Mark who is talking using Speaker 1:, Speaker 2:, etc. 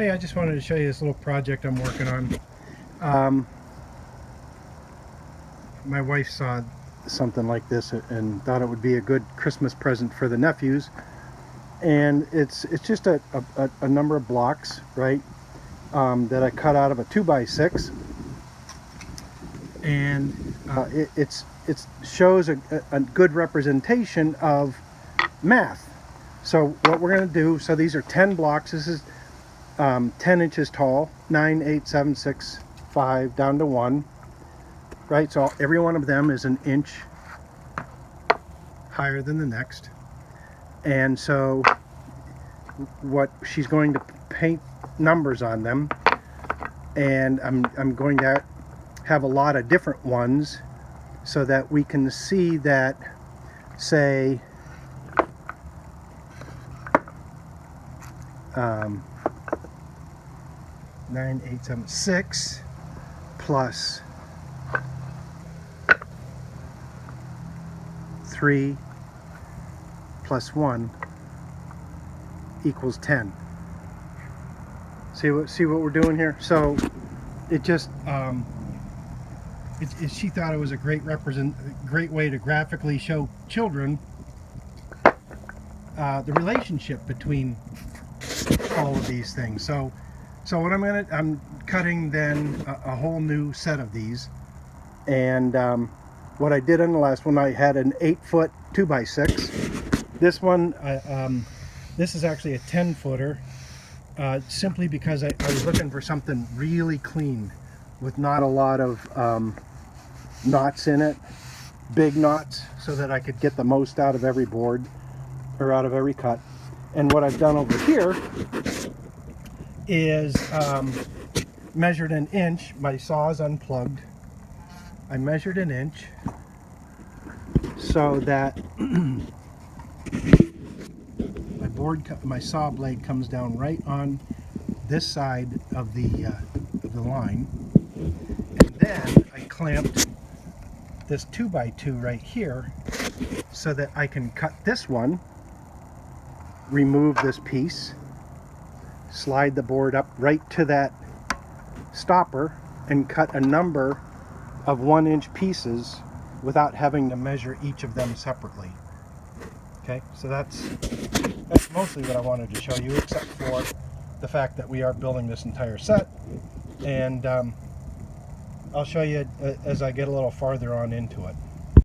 Speaker 1: Hey, I just wanted to show you this little project I'm working on. My wife saw something like this and thought it would be a good Christmas present for the nephews. And it's just a number of blocks, right, that I cut out of a 2x6. And it shows a good representation of math. So what we're going to do, so these are 10 blocks. This is 10 inches tall, 9, 8, 7, 6, 5, down to 1. Right, so every one of them is an inch higher than the next. And so what she's going to paint numbers on them, and I'm going to have a lot of different ones so that we can see that, say, 9, 8, 7, 6 plus 3 plus 1 equals 10. See what we're doing here? So it just she thought it was a great way to graphically show children the relationship between all of these things. So what I'm cutting then a whole new set of these, and what I did on the last one, I had an 8-foot 2x6. This one, this is actually a 10-footer, simply because I was looking for something really clean with not a lot of knots in it, big knots, so that I could get the most out of every board, or out of every cut. And what I've done over here is measured an inch. My saw is unplugged. I measured an inch so that my saw blade comes down right on this side of the line, and then I clamped this 2x2 right here so that I can cut this one, remove this piece, slide the board up right to that stopper, and cut a number of 1-inch pieces without having to measure each of them separately. Okay, so that's mostly what I wanted to show you, except for the fact that we are building this entire set, and I'll show you as I get a little farther on into it.